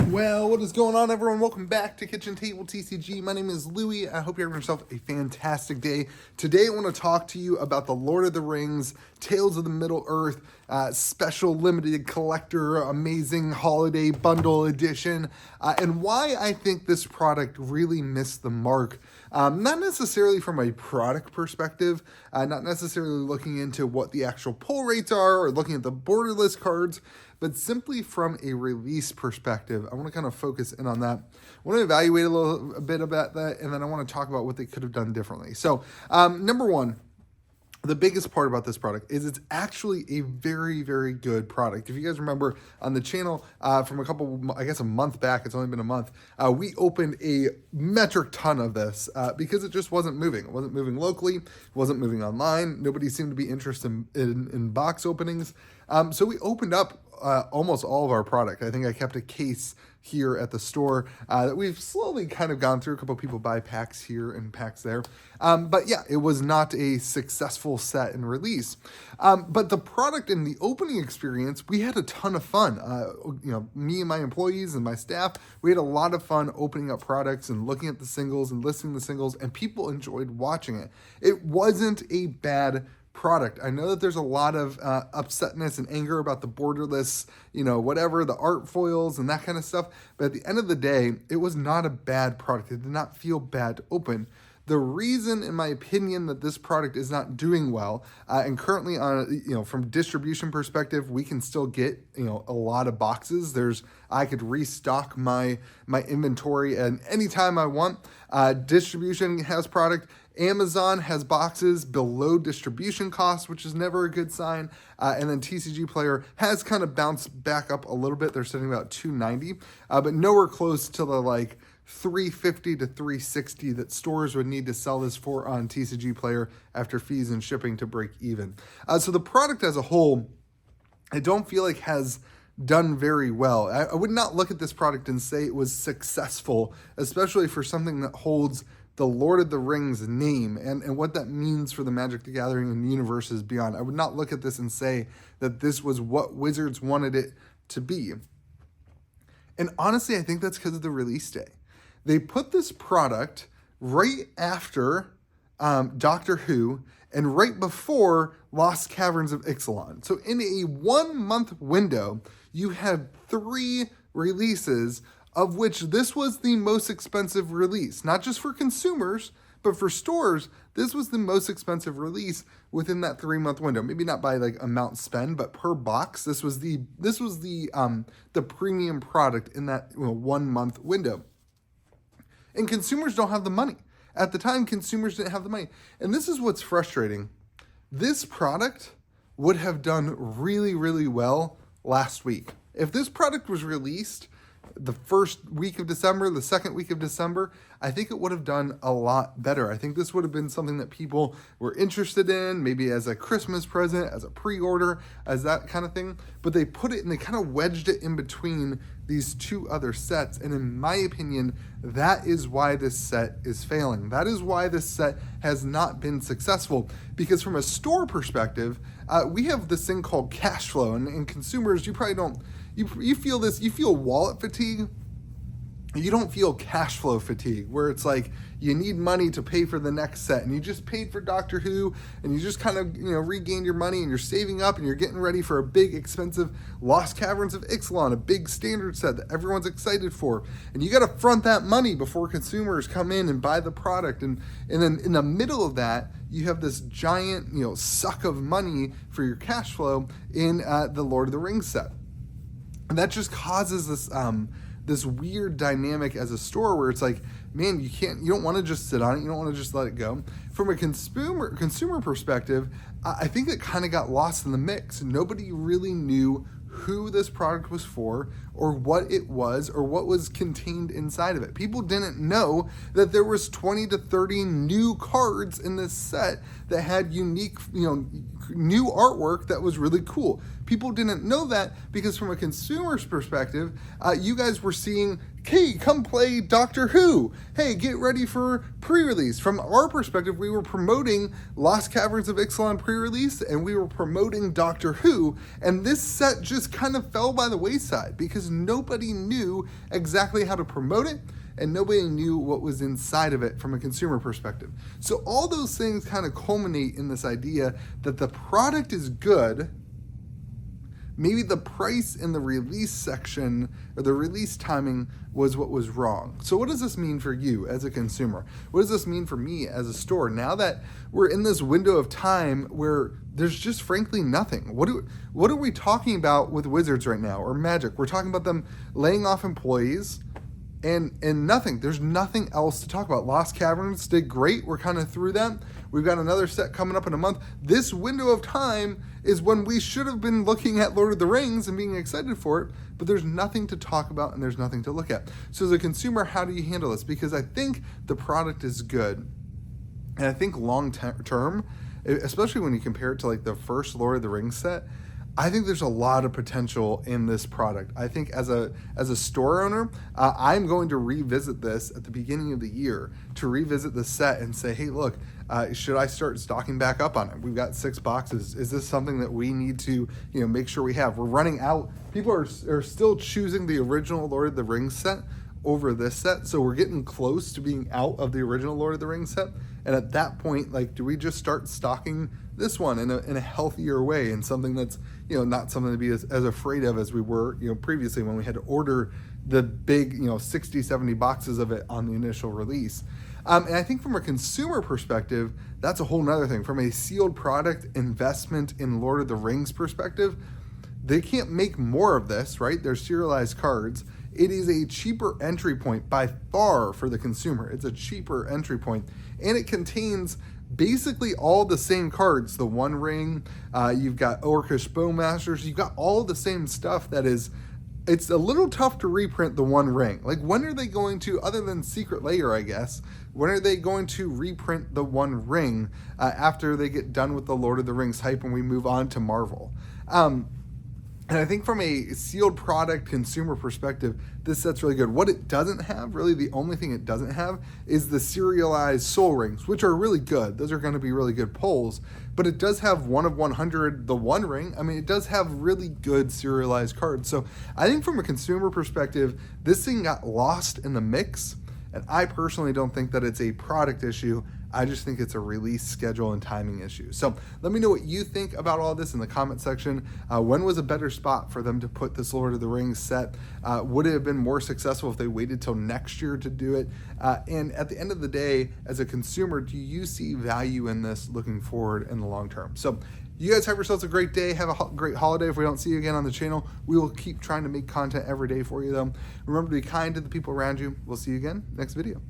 Well, what is going on, everyone? Welcome back to Kitchen Table TCG. My name is Louie. I hope you're having yourself a fantastic day. Today, I want to talk to you about the Lord of the Rings, Tales of the Middle-earth, special limited collector, amazing holiday bundle edition, and why I think this product really missed the mark. Not necessarily from a product perspective, not necessarily looking into what the actual pull rates are or looking at the borderless cards, but simply from a release perspective. I want to kind of focus in on that. I want to evaluate a bit about that, and then I want to talk about what they could have done differently. So, number one, the biggest part about this product is it's actually a very, very good product. If you guys remember on the channel from a month back, it's only been a month, we opened a metric ton of this because it just wasn't moving. It wasn't moving locally, it wasn't moving online. Nobody seemed to be interested in box openings. So we opened up almost all of our product. I think I kept a case here at the store that we've slowly kind of gone through. A couple of people buy packs here and packs there. But yeah, it was not a successful set and release. But the product and the opening experience, we had a ton of fun. Me and my employees and my staff, we had a lot of fun opening up products and looking at the singles and listing the singles, and people enjoyed watching it. It wasn't a bad product. I know that there's a lot of upsetness and anger about the borderless, the art foils and that kind of stuff. But at the end of the day, it was not a bad product. It did not feel bad to open. The reason, in my opinion, that this product is not doing well, and currently on, from distribution perspective, we can still get, a lot of boxes. I could restock my inventory and anytime I want. Distribution has product. Amazon has boxes below distribution costs, which is never a good sign. And then TCG Player has kind of bounced back up a little bit. They're sitting about $290, but nowhere close to the $350 to $360 that stores would need to sell this for on TCG Player after fees and shipping to break even. So the product as a whole, I don't feel like has done very well. I would not look at this product and say it was successful, especially for something that holds the Lord of the Rings name and what that means for the Magic the Gathering and universes beyond. I would not look at this and say that this was what Wizards wanted it to be. And honestly, I think that's because of the release day. They put this product right after Doctor Who and right before Lost Caverns of Ixalan. So in a 1 month window, you had 3 releases, of which this was the most expensive release. Not just for consumers, but for stores, this was the most expensive release within that 3 month window. Maybe not by amount spend, but per box, this was the premium product in that 1 month window. And consumers don't have the money. At the time, consumers didn't have the money. And this is what's frustrating. This product would have done really, really well last week. If this product was released the first week of December, the second week of December, I think it would have done a lot better. I think this would have been something that people were interested in, maybe as a Christmas present, as a pre-order, as that kind of thing. But they put it and they kind of wedged it in between these 2 other sets. And in my opinion, that is why this set is failing. That is why this set has not been successful. Because from a store perspective, we have this thing called cash flow. And consumers, you probably don't, you feel this, you feel wallet fatigue. You don't feel cash flow fatigue, where it's like you need money to pay for the next set, and you just paid for Doctor Who, and you just kind of regained your money, and you're saving up, and you're getting ready for a big, expensive Lost Caverns of Ixalan, a big standard set that everyone's excited for, and you got to front that money before consumers come in and buy the product, and then in the middle of that, you have this giant suck of money for your cash flow in the Lord of the Rings set, and that just causes this weird dynamic as a store where it's like, man, you don't want to just sit on it. You don't want to just let it go. From a consumer perspective, I think it kind of got lost in the mix. Nobody really knew who this product was for or what it was or what was contained inside of it. People didn't know that there was 20 to 30 new cards in this set that had unique, new artwork that was really cool. People didn't know that because from a consumer's perspective, you guys were seeing, hey, come play Doctor Who. Hey, get ready for pre-release. From our perspective, we were promoting Lost Caverns of Ixalan pre-release, and we were promoting Doctor Who, and this set just kind of fell by the wayside because nobody knew exactly how to promote it, and nobody knew what was inside of it from a consumer perspective. So all those things kind of culminate in this idea that the product is good, maybe the price in the release section or the release timing was what was wrong. So what does this mean for you as a consumer? What does this mean for me as a store? Now that we're in this window of time where there's just frankly nothing. What are we talking about with Wizards right now or Magic? We're talking about them laying off employees and nothing. There's nothing else to talk about. Lost Caverns did great. We're kind of through that. We've got another set coming up in a month. This window of time is when we should have been looking at Lord of the Rings and being excited for it, but there's nothing to talk about and there's nothing to look at. So as a consumer, how do you handle this? Because I think the product is good. And I think long term, especially when you compare it to like the first Lord of the Rings set, I think there's a lot of potential in this product. I think as a store owner, I'm going to revisit this at the beginning of the year to revisit the set and say, hey, look, should I start stocking back up on it? We've got 6 boxes. Is this something that we need to, make sure we have? We're running out. People are still choosing the original Lord of the Rings set over this set, so we're getting close to being out of the original Lord of the Rings set. And at that point, like, do we just start stocking this one in a healthier way, and something that's not something to be as afraid of as we were previously when we had to order the big 60, 70 boxes of it on the initial release. And I think from a consumer perspective, that's a whole nother thing. From a sealed product investment in Lord of the Rings perspective, they can't make more of this, right? They're serialized cards. It is a cheaper entry point by far for the consumer. It's a cheaper entry point, and it contains basically all the same cards. The One Ring, you've got Orcish Bowmasters, you've got all the same stuff that is, it's a little tough to reprint the One Ring. Like, when are they going to, other than Secret Lair, I guess, when are they going to reprint the One Ring after they get done with the Lord of the Rings hype and we move on to Marvel? And I think from a sealed product consumer perspective, this set's really good. What it doesn't have, really the only thing it doesn't have, is the serialized Soul Rings, which are really good. Those are going to be really good pulls. But it does have 1 of 100, the One Ring. I mean, it does have really good serialized cards. So I think from a consumer perspective, this thing got lost in the mix. And I personally don't think that it's a product issue. I just think it's a release schedule and timing issue. So let me know what you think about all this in the comment section. When was a better spot for them to put this Lord of the Rings set? Would it have been more successful if they waited till next year to do it? And at the end of the day, as a consumer, do you see value in this looking forward in the long term? So you guys have yourselves a great day. Have a great holiday. If we don't see you again on the channel, we will keep trying to make content every day for you, though. Remember to be kind to the people around you. We'll see you again next video.